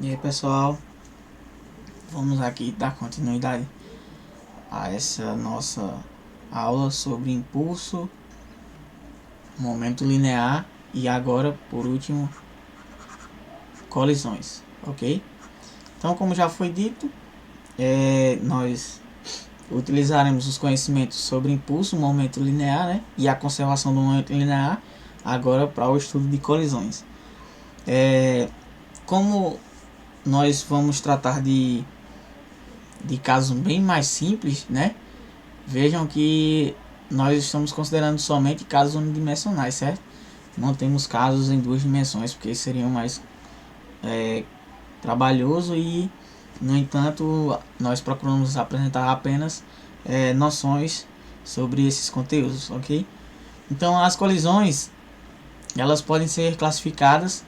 E aí pessoal, vamos aqui dar continuidade a essa nossa aula sobre impulso, momento linear e agora, por último, colisões, ok? Então, como já foi dito, nós utilizaremos os conhecimentos sobre impulso, momento linear, né, e a conservação do momento linear agora para o estudo de colisões. Como nós vamos tratar de casos bem mais simples, né? Vejam que nós estamos considerando somente casos unidimensionais, certo? Não temos casos em duas dimensões, porque seriam mais trabalhoso e, no entanto, nós procuramos apresentar apenas noções sobre esses conteúdos, ok? Então, as colisões, elas podem ser classificadas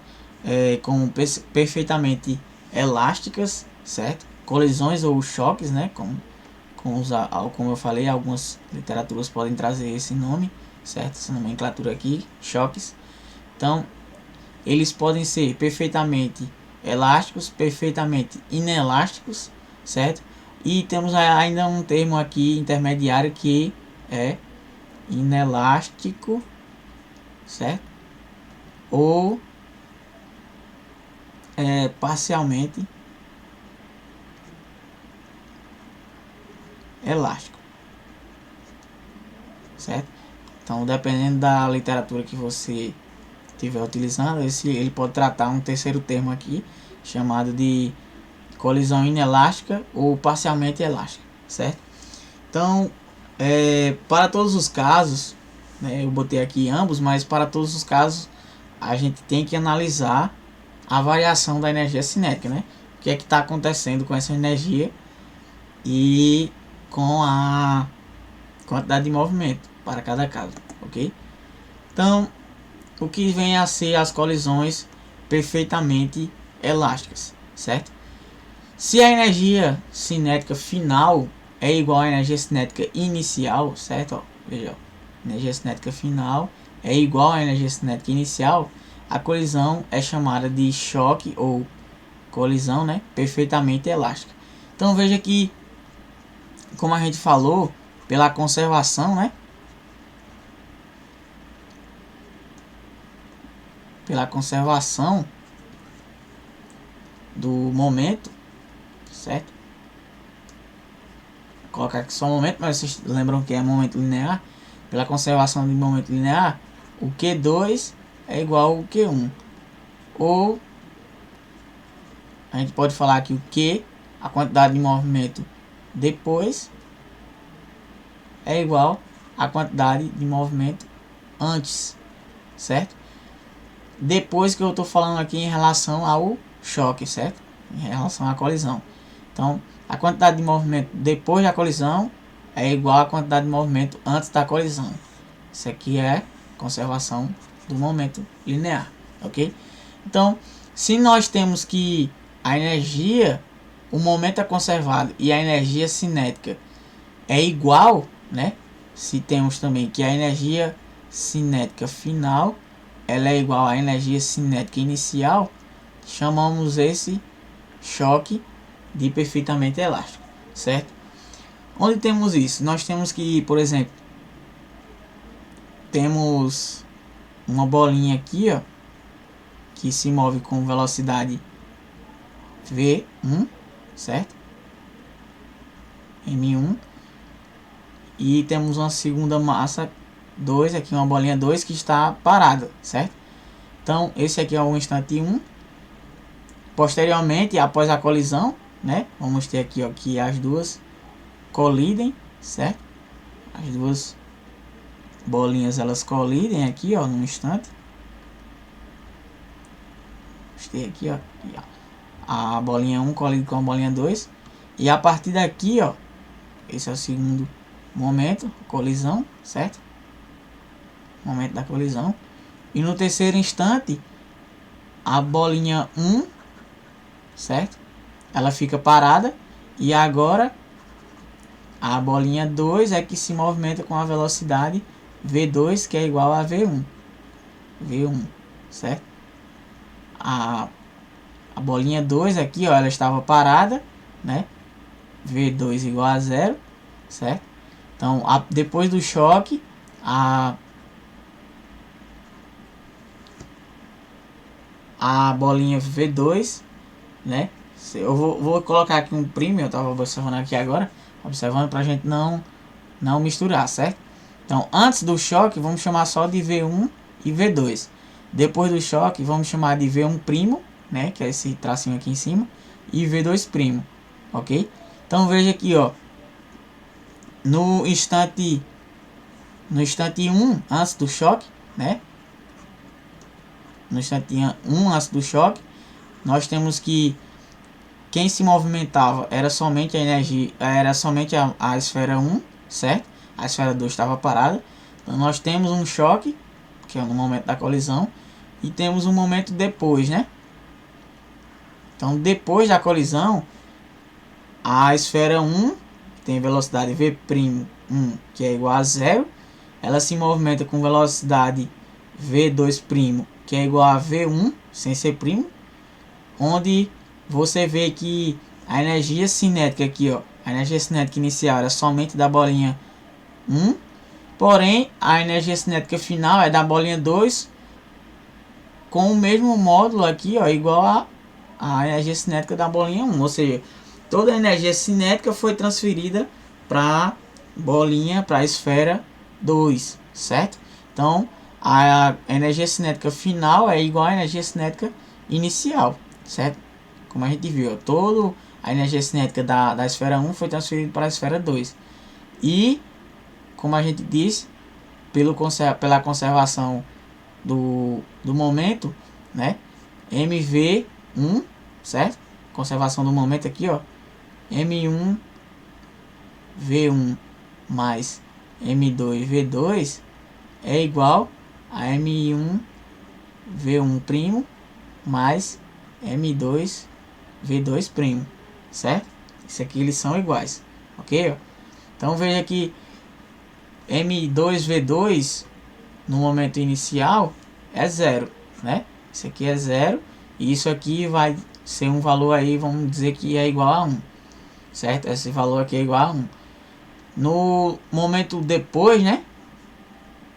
como perfeitamente elásticas, certo? Colisões ou choques, né? Como eu falei, algumas literaturas podem trazer esse nome, certo? Essa nomenclatura aqui, choques. Então, eles podem ser perfeitamente elásticos, perfeitamente inelásticos, certo? E temos ainda um termo aqui intermediário que é inelástico, certo? Ou parcialmente elástico, certo? Então, dependendo da literatura que você estiver utilizando, ele pode tratar um terceiro termo aqui, chamado de colisão inelástica ou parcialmente elástica, certo? Então, para todos os casos, né, eu botei aqui ambos, mas para todos os casos a gente tem que analisar a variação da energia cinética, né? O que é que está acontecendo com essa energia e com a quantidade de movimento para cada caso, ok? Então, o que vem a ser as colisões perfeitamente elásticas, certo? Se a energia cinética final é igual à energia cinética inicial, certo? Ó, veja, ó, energia cinética final é igual à energia cinética inicial, a colisão é chamada de choque ou colisão, né, perfeitamente elástica. Então veja que, como a gente falou, pela conservação, né, pela conservação do momento, certo? Vou colocar aqui só um momento, mas vocês lembram que é momento linear? Pela conservação de momento linear, o Q2 é igual ao Q1. Ou a gente pode falar que o Q, a quantidade de movimento depois, é igual à quantidade de movimento antes, certo? Depois que eu estou falando aqui em relação ao choque, certo? Em relação à colisão. Então, a quantidade de movimento depois da colisão é igual à quantidade de movimento antes da colisão. Isso aqui é conservação do momento linear, ok? Então, se nós temos que a energia, o momento é conservado e a energia cinética é igual, né? Se temos também que a energia cinética final ela é igual à energia cinética inicial, chamamos esse choque de perfeitamente elástico, certo? Onde temos isso? Nós temos que, por exemplo, temos uma bolinha aqui, ó, que se move com velocidade V1, certo? M1. E temos uma segunda massa 2, aqui uma bolinha 2 que está parada, certo? Então, esse aqui é o instante 1. Posteriormente, após a colisão, né? Vamos ter aqui, ó, que as duas colidem, certo? As duas bolinhas elas colidem aqui, ó, num instante. Vamos ter aqui, ó, a bolinha 1 colide com a bolinha 2. E a partir daqui, ó, esse é o segundo momento, colisão, certo? Momento da colisão. E no terceiro instante, a bolinha 1, certo? Ela fica parada. E agora a bolinha 2 é que se movimenta com a velocidade V2, que é igual a V1. V1, certo? A A bolinha 2 aqui, ó, ela estava parada, né? V2 igual a 0, certo? Então, depois do choque, a bolinha V2, né? Eu vou colocar aqui um primo, eu estava observando aqui agora, observando para a gente não misturar, certo? Então, antes do choque, vamos chamar só de V1 e V2. Depois do choque, vamos chamar de V1', né? Que é esse tracinho aqui em cima, e V2', ok? Então, veja aqui, ó. No instante 1, antes do choque, né? No instante 1, antes do choque, nós temos que quem se movimentava era somente a energia, era somente a esfera 1, certo? A esfera 2 estava parada. Então nós temos um choque, que é no momento da colisão, e temos um momento depois, né? Então depois da colisão, a esfera 1, que tem velocidade V'1, que é igual a 0, ela se movimenta com velocidade V2', que é igual a V1, sem ser primo, onde você vê que a energia cinética aqui, ó, a energia cinética inicial era somente da bolinha 1, porém a energia cinética final é da bolinha 2 com o mesmo módulo aqui, ó, igual a energia cinética da bolinha 1, ou seja, toda a energia cinética foi transferida para bolinha, para a esfera 2, certo? Então a energia cinética final é igual à energia cinética inicial, certo? Como a gente viu, toda a energia cinética da esfera 1 foi transferida para a esfera 2. E, como a gente disse, pela conservação do momento, né? MV1, certo? Conservação do momento aqui, ó. M1 V1 mais M2 V2 é igual a M1 V1' mais M2 V2', certo? Isso aqui eles são iguais, ok? Então veja que M2V2 no momento inicial é 0, né? Isso aqui é 0 e isso aqui vai ser um valor aí, vamos dizer que é igual a 1, certo? Esse valor aqui é igual a 1. No momento depois, né?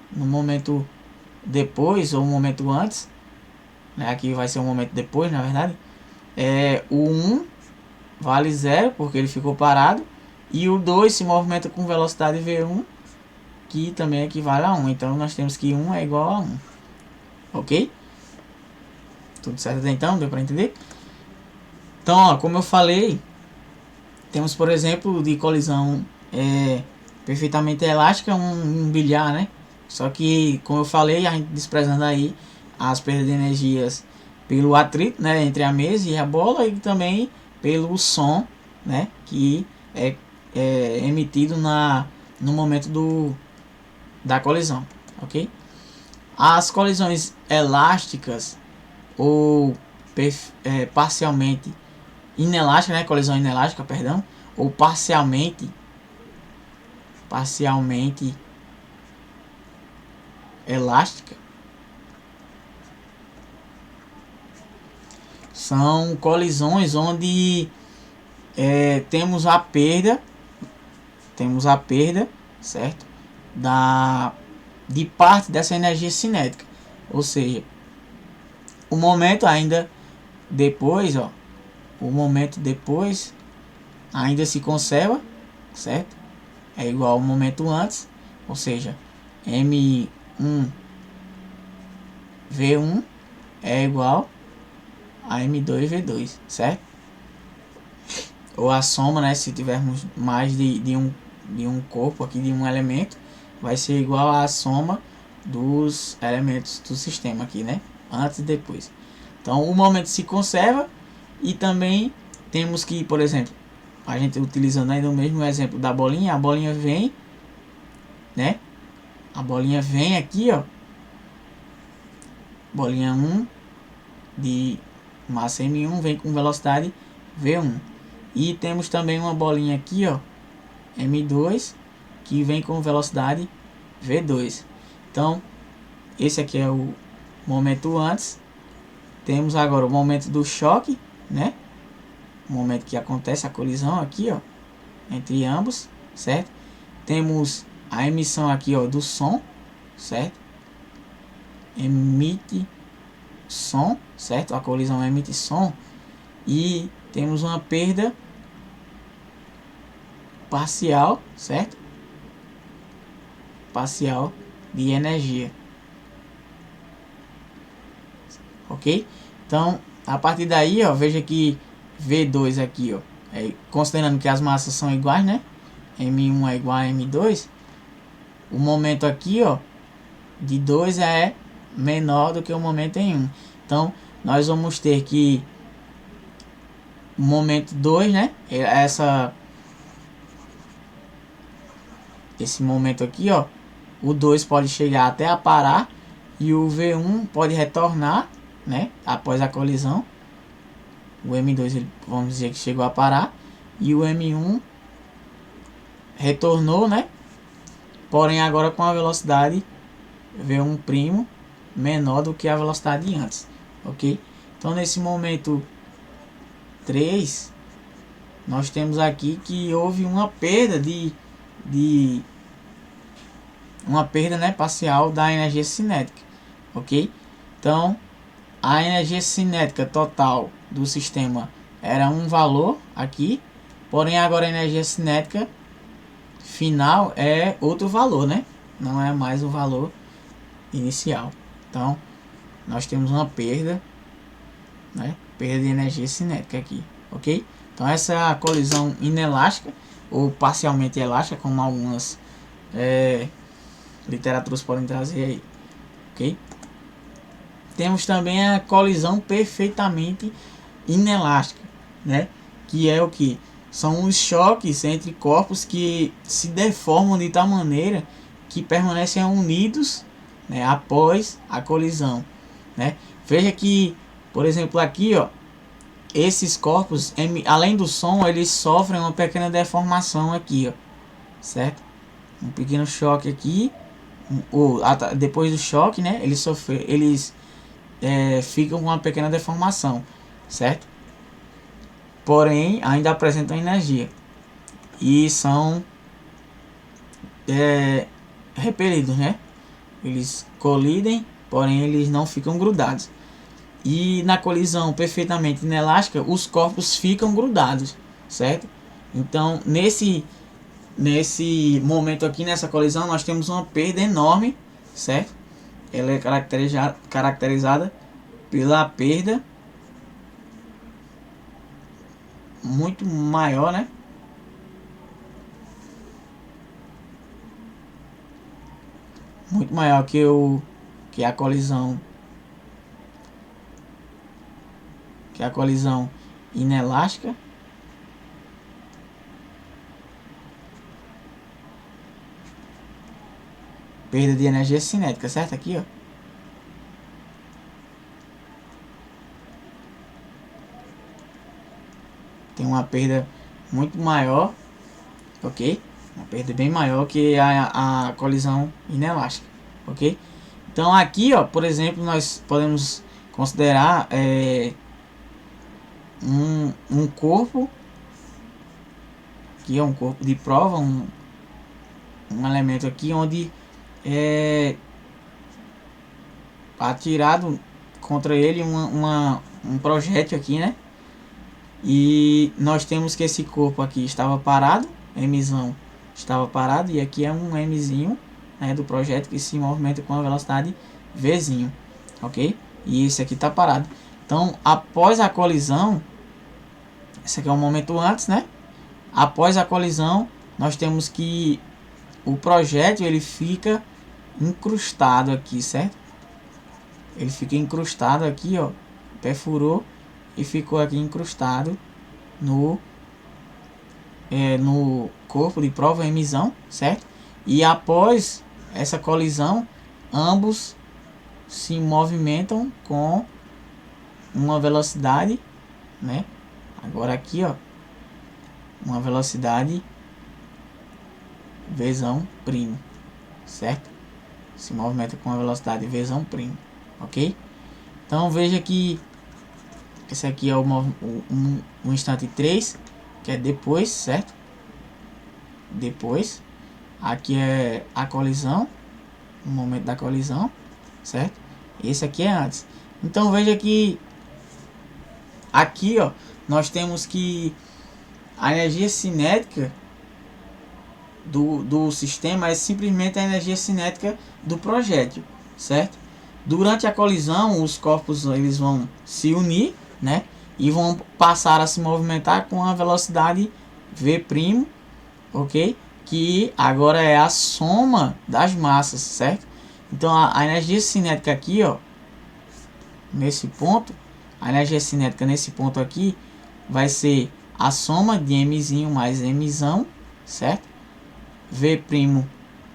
No momento depois ou momento antes, né? Aqui vai ser um momento depois, na verdade. O 1 vale 0 porque ele ficou parado, e o 2 se movimenta com velocidade V1, que também equivale a 1. Então nós temos que 1 é igual a 1, ok? Tudo certo até então? Deu para entender? Então, ó, como eu falei, temos, por exemplo, de colisão perfeitamente elástica, um bilhar, né? Só que, como eu falei, a gente desprezando aí as perdas de energias pelo atrito, né, entre a mesa e a bola, e também pelo som, né, que é emitido no momento da colisão, ok? As colisões elásticas ou parcialmente inelástica, né, colisão inelástica, perdão, ou parcialmente elástica, são colisões onde temos a perda, certo, de parte dessa energia cinética, ou seja, o momento ainda depois, ó, o momento depois ainda se conserva, certo? É igual ao momento antes, ou seja, M1 V1 é igual a M2 V2, certo? Ou a soma, né, se tivermos mais de um corpo aqui, de um elemento, vai ser igual à soma dos elementos do sistema aqui, né? Antes e depois. Então o momento se conserva, e também temos que, por exemplo, a gente utilizando ainda o mesmo exemplo da bolinha, a bolinha vem, né? A bolinha vem aqui, ó. Bolinha 1 de massa M1 vem com velocidade V1. E temos também uma bolinha aqui, ó, M2, que vem com velocidade V2. Então, esse aqui é o momento antes. Temos agora o momento do choque, né? O momento que acontece a colisão aqui, ó, entre ambos, certo? Temos a emissão aqui, ó, do som, certo? Emite som, certo? A colisão emite som e temos uma perda parcial, certo? Parcial de energia. Ok? Então, a partir daí, ó, veja que V2 aqui, ó, considerando que as massas são iguais, né? M1 é igual a M2. O momento aqui, ó, de 2 é menor do que o momento em 1. Então, nós vamos ter que o momento 2, né? Esse momento aqui, ó, o 2 pode chegar até a parar e o V1 pode retornar, né? Após a colisão. O M2, ele, vamos dizer que chegou a parar e o M1 retornou, né? Porém agora com a velocidade V1' menor do que a velocidade antes, ok? Então nesse momento 3 nós temos aqui que houve uma perda uma perda, né, parcial da energia cinética, ok? Então a energia cinética total do sistema era um valor aqui, porém agora a energia cinética final é outro valor, né? Não é mais o valor inicial. Então nós temos uma perda, né? Perda de energia cinética aqui, ok? Então essa é a colisão inelástica ou parcialmente elástica, como algumas literaturas podem trazer aí, ok? Temos também a colisão perfeitamente inelástica, né? Que é o que? São os choques entre corpos que se deformam de tal maneira que permanecem unidos, né, após a colisão, né? Veja que, por exemplo, aqui, ó, esses corpos, além do som, eles sofrem uma pequena deformação aqui, ó, certo? Um pequeno choque aqui, depois do choque, né? Eles ficam com uma pequena deformação, certo? Porém, ainda apresentam energia e são repelidos, né? Eles colidem, porém eles não ficam grudados. E na colisão perfeitamente inelástica, os corpos ficam grudados, certo? Então, nesse momento aqui, nessa colisão, nós temos uma perda enorme, certo? Ela é caracterizada pela perda muito maior, né? Muito maior que a colisão inelástica. Perda de energia cinética, certo? Aqui, ó. Tem uma perda muito maior, ok? Uma perda bem maior que a colisão inelástica, ok? Então aqui, ó, por exemplo, nós podemos considerar um corpo, que é um corpo de prova, um elemento aqui onde é atirado contra ele um projétil aqui, né? E nós temos que esse corpo aqui estava parado, Mzão estava parado, e aqui é um Mzinho, né, do projétil que se movimenta com a velocidade Vzinho, ok? E esse aqui está parado. Então, após a colisão, esse aqui é um momento antes, né? Após a colisão, nós temos que o projétil ele fica incrustado aqui, certo? Ele fica incrustado aqui, ó, perfurou e ficou aqui incrustado no corpo de prova Mzão, certo? E após essa colisão, ambos se movimentam com uma velocidade, né? Agora aqui, ó, uma velocidade Vzão primo, certo? Se movimenta com uma velocidade Vzão primo, ok? Então veja que Esse aqui é o instante 3, que é depois, certo? Depois. Aqui é a colisão, o momento da colisão, certo? Esse aqui é antes. Então veja que aqui, ó, nós temos que a energia cinética do sistema é simplesmente a energia cinética do projétil, certo? Durante a colisão, os corpos eles vão se unir, né? E vão passar a se movimentar com a velocidade v', ok? Que agora é a soma das massas, certo? Então a energia cinética aqui, ó, nesse ponto, a energia cinética nesse ponto aqui vai ser a soma de mzinho mais mzão, certo? V'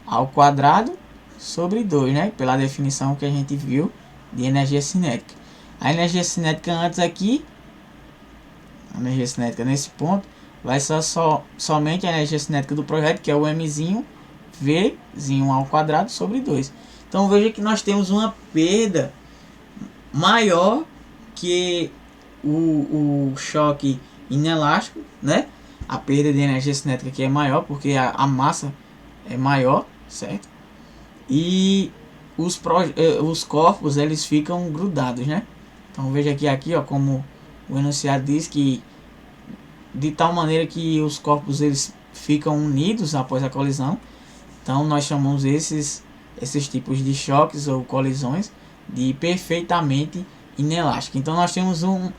ao quadrado sobre 2, né? Pela definição que a gente viu de energia cinética. A energia cinética antes aqui, a energia cinética nesse ponto, vai ser somente a energia cinética do projétil, que é o mzinho, Vzinho ao quadrado sobre 2. Então veja que nós temos uma perda maior que o choque inelástico, né? A perda de energia cinética aqui é maior porque a massa é maior, certo? E os corpos eles ficam grudados, né? Então veja aqui, ó, como o enunciado diz que de tal maneira que os corpos eles ficam unidos após a colisão. Então nós chamamos esses tipos de choques ou colisões de perfeitamente inelástico. Então nós temos um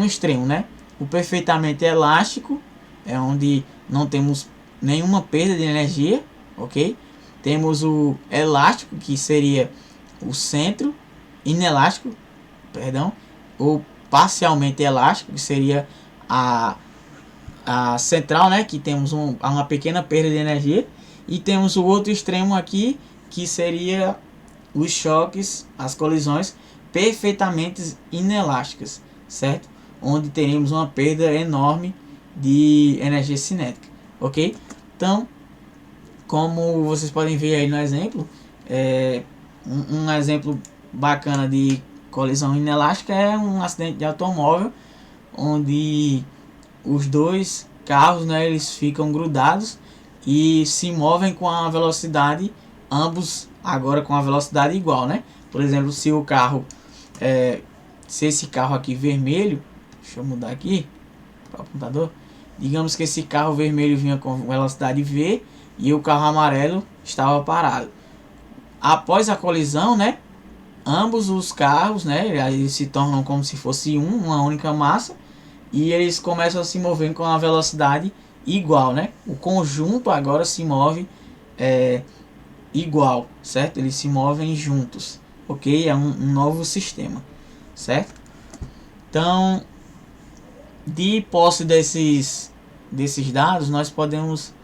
extremo, né? O perfeitamente elástico é onde não temos nenhuma perda de energia, ok? Temos o elástico, que seria o centro, inelástico, perdão, ou parcialmente elástico, que seria a central, né? Que temos uma pequena perda de energia. E temos o outro extremo aqui, que seria os choques, as colisões perfeitamente inelásticas, certo? Onde teremos uma perda enorme de energia cinética, ok? Então, como vocês podem ver aí no exemplo, um exemplo bacana de colisão inelástica é um acidente de automóvel, onde os dois carros, né, eles ficam grudados e se movem com a velocidade, ambos agora com a velocidade igual, né? Por exemplo, se o carro, se esse carro aqui vermelho, deixa eu mudar aqui para o apontador, digamos que esse carro vermelho vinha com velocidade v e o carro amarelo estava parado. Após a colisão, né, ambos os carros, né, eles se tornam como se fosse uma única massa e eles começam a se mover com a velocidade igual, né? O conjunto agora se move igual, certo? Eles se movem juntos, ok? É um novo sistema, certo? Então, de posse desses dados, nós podemos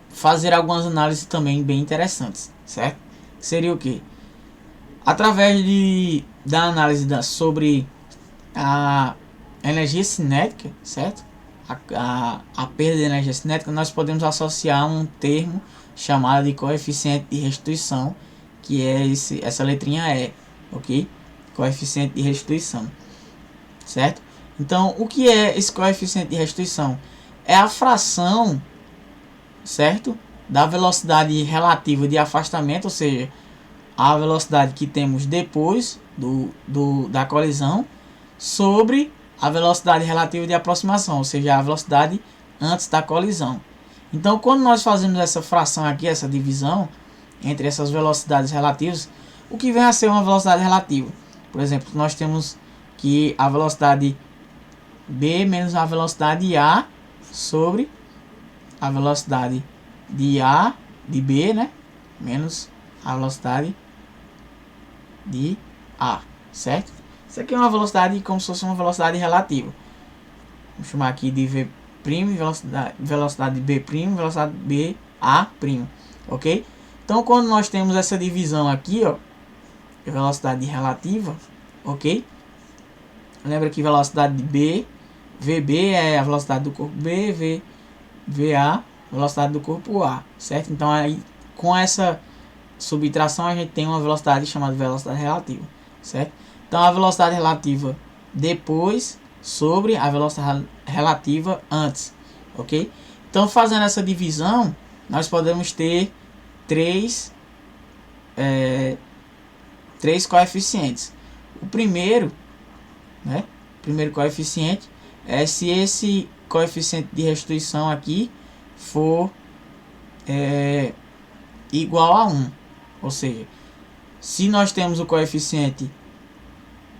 fazer algumas análises também bem interessantes, certo? Seria o que? Através da análise sobre a energia cinética, certo? A perda de energia cinética, nós podemos associar um termo chamado de coeficiente de restituição, que é essa letrinha E, ok? Coeficiente de restituição, certo? Então, o que é esse coeficiente de restituição? É a fração, certo? Da velocidade relativa de afastamento, ou seja, a velocidade que temos depois da colisão, sobre a velocidade relativa de aproximação, ou seja, a velocidade antes da colisão. Então, quando nós fazemos essa fração aqui, essa divisão entre essas velocidades relativas, o que vem a ser uma velocidade relativa? Por exemplo, nós temos que a velocidade b menos a velocidade a sobre a velocidade de a de b, né, menos a velocidade de a, certo? Isso aqui é uma velocidade como se fosse uma velocidade relativa. Vamos chamar aqui de v', velocidade b', velocidade b a', ok? Então, quando nós temos essa divisão aqui, ó, velocidade relativa, ok? Lembra que velocidade de b, vb é a velocidade do corpo b, va, velocidade do corpo a, certo? Então, aí com essa subtração, a gente tem uma velocidade chamada velocidade relativa, certo? Então a velocidade relativa depois sobre a velocidade relativa antes, ok? Então fazendo essa divisão, nós podemos ter três coeficientes. O primeiro, né? O primeiro coeficiente é se esse coeficiente de restituição aqui for igual a 1. Ou seja, se nós temos o coeficiente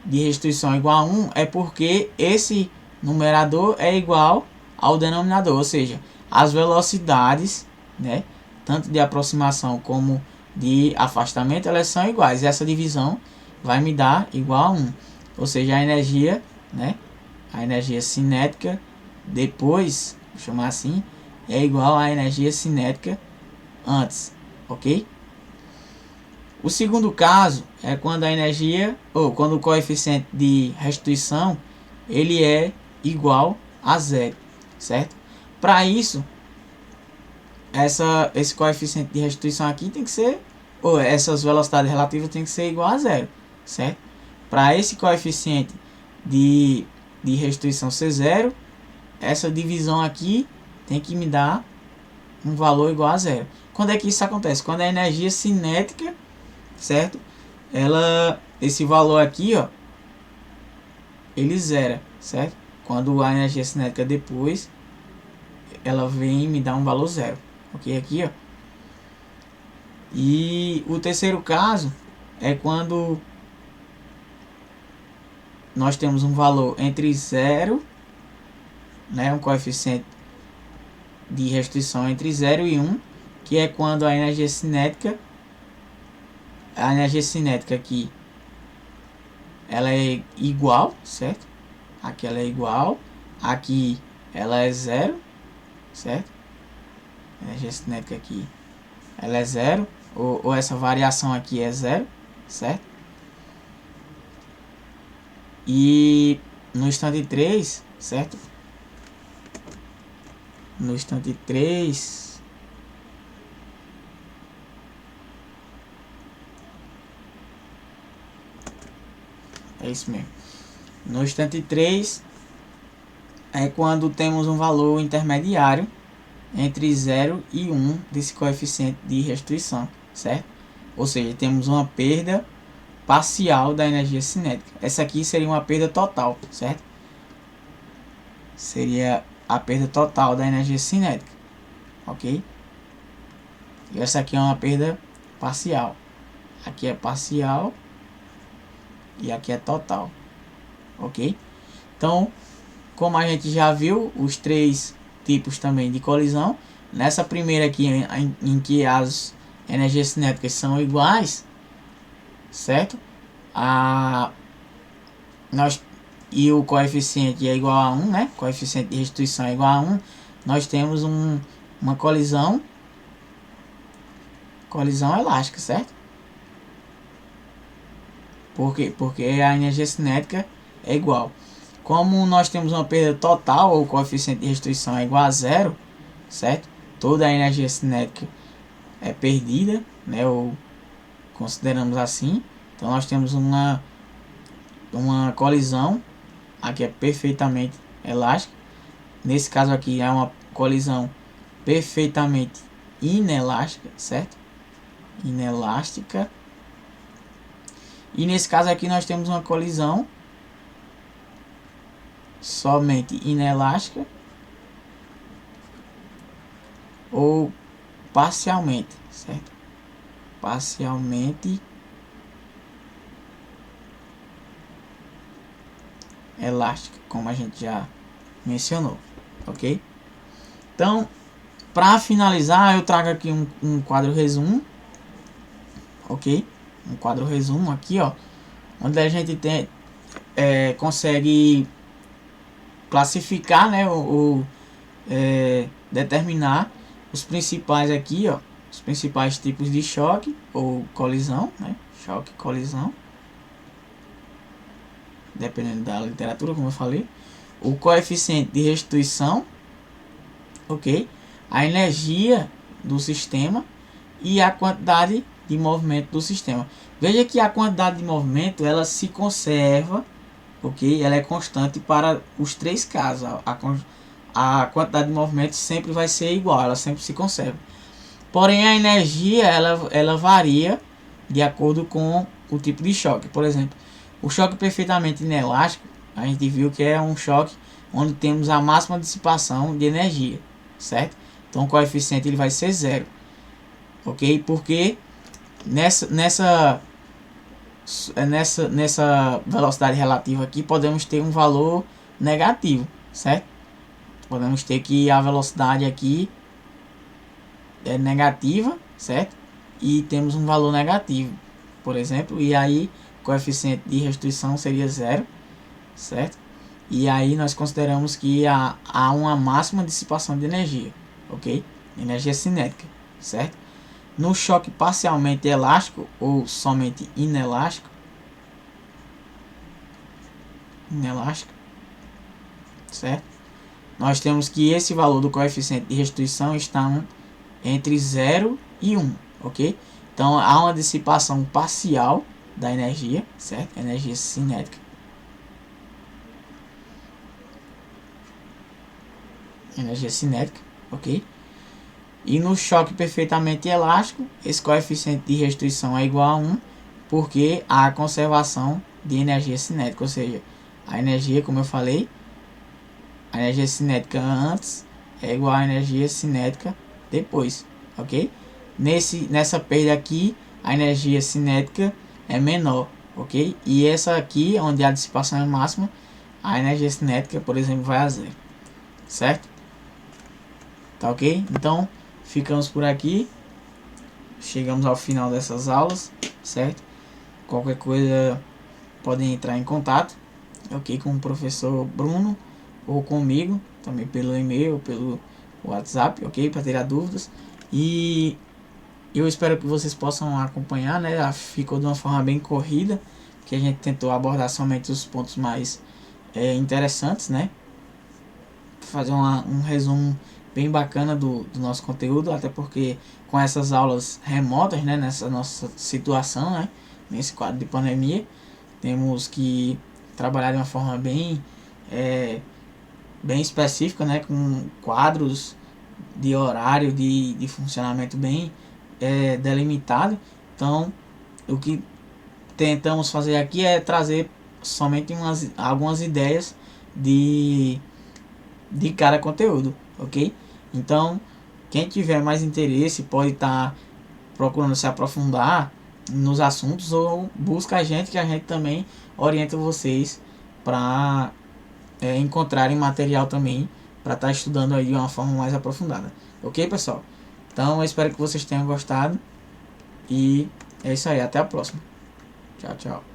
de restituição igual a 1, é porque esse numerador é igual ao denominador. Ou seja, as velocidades, né, tanto de aproximação como de afastamento, elas são iguais. Essa divisão vai me dar igual a 1. Ou seja, a energia, né, a energia cinética depois, vou chamar assim, é igual à energia cinética antes, ok? O segundo caso é quando a energia, ou quando o coeficiente de restituição, ele é igual a zero, certo? Para isso, esse coeficiente de restituição aqui tem que ser, ou essas velocidades relativas tem que ser igual a zero, certo? Para esse coeficiente de restituição ser zero, essa divisão aqui tem que me dar um valor igual a zero. Quando é que isso acontece? Quando a energia cinética, certo? Esse valor aqui, ó, ele zera, certo? Quando a energia cinética depois, ela vem me dar um valor zero, ok? Aqui, ó. E o terceiro caso é quando nós temos um valor entre zero, né, um coeficiente de restrição entre 0 e 1, que é quando a energia cinética aqui ela é igual, certo? Aqui ela é igual, aqui ela é zero, certo? A energia cinética aqui ela é zero, ou essa variação aqui é zero, certo? E no instante 3, certo? No instante 3, é isso mesmo. No instante 3 é quando temos um valor intermediário entre 0 e 1 desse coeficiente de restrição, certo? Ou seja, temos uma perda parcial da energia cinética. Essa aqui seria uma perda total, certo? Seria a perda total da energia cinética, ok? E essa aqui é uma perda parcial. Aqui é parcial e aqui é total, ok? Então, como a gente já viu os três tipos também de colisão, nessa primeira aqui em que as energias cinéticas são iguais, certo? E o coeficiente é igual a 1, né? O coeficiente de restituição é igual a 1. Nós temos uma colisão elástica, certo? Por quê? Porque a energia cinética é igual. Como nós temos uma perda total, ou o coeficiente de restituição é igual a zero, certo? Toda a energia cinética é perdida, né? Ou consideramos assim. Então nós temos uma colisão aqui é perfeitamente elástica. Nesse caso aqui é uma colisão perfeitamente inelástica, certo? Inelástica. E nesse caso aqui nós temos uma colisão somente inelástica ou parcialmente, certo? Parcialmente elástica, como a gente já mencionou, ok? Então, para finalizar, eu trago aqui um quadro resumo, ok? Um quadro resumo aqui, ó, onde a gente consegue classificar, né, determinar os principais aqui, ó, os principais tipos de choque ou colisão, né? Choque e colisão, dependendo da literatura, como eu falei. O coeficiente de restituição, ok? A energia do sistema e a quantidade de movimento do sistema. Veja que a quantidade de movimento ela se conserva, ok? Ela é constante para os três casos. A quantidade de movimento sempre vai ser igual, ela sempre se conserva. Porém, a energia ela varia de acordo com o tipo de choque. Por exemplo, o choque perfeitamente inelástico, a gente viu que é um choque onde temos a máxima dissipação de energia, certo? Então o coeficiente ele vai ser zero, ok? Porque nessa velocidade relativa aqui podemos ter um valor negativo, certo? Podemos ter que a velocidade aqui é negativa, certo? E temos um valor negativo, por exemplo, e aí o coeficiente de restrição seria zero, certo? E aí nós consideramos que há uma máxima dissipação de energia, ok? Energia cinética, certo? No choque parcialmente elástico ou somente inelástico, certo? Nós temos que esse valor do coeficiente de restrição está entre 0 e 1, ok? Então há uma dissipação parcial da energia, certo? Energia cinética. Energia cinética, ok? E no choque perfeitamente elástico, esse coeficiente de restrição é igual a 1, porque há a conservação de energia cinética, ou seja, a energia, como eu falei, a energia cinética antes é igual à energia cinética depois, ok? Nessa perda aqui, a energia cinética é menor, ok? E essa aqui, onde a dissipação é máxima, a energia cinética, por exemplo, vai a zero, certo? Tá ok? Então, ficamos por aqui. Chegamos ao final dessas aulas, certo? Qualquer coisa podem entrar em contato, ok? Com o professor Bruno ou comigo, também pelo e-mail, pelo WhatsApp, ok? Para tirar dúvidas. E eu espero que vocês possam acompanhar, né? Ficou de uma forma bem corrida, que a gente tentou abordar somente os pontos mais interessantes, né? Fazer um resumo bem bacana do nosso conteúdo, até porque com essas aulas remotas, né, nessa nossa situação, né, nesse quadro de pandemia, temos que trabalhar de uma forma bem específica, né, com quadros de horário de funcionamento bem delimitado. Então, o que tentamos fazer aqui é trazer somente algumas ideias de cada conteúdo, ok? Então, quem tiver mais interesse pode estar procurando se aprofundar nos assuntos ou busca a gente, que a gente também orienta vocês para encontrarem material também para estar estudando aí de uma forma mais aprofundada, ok, pessoal? Então, eu espero que vocês tenham gostado e é isso aí, até a próxima. Tchau, tchau.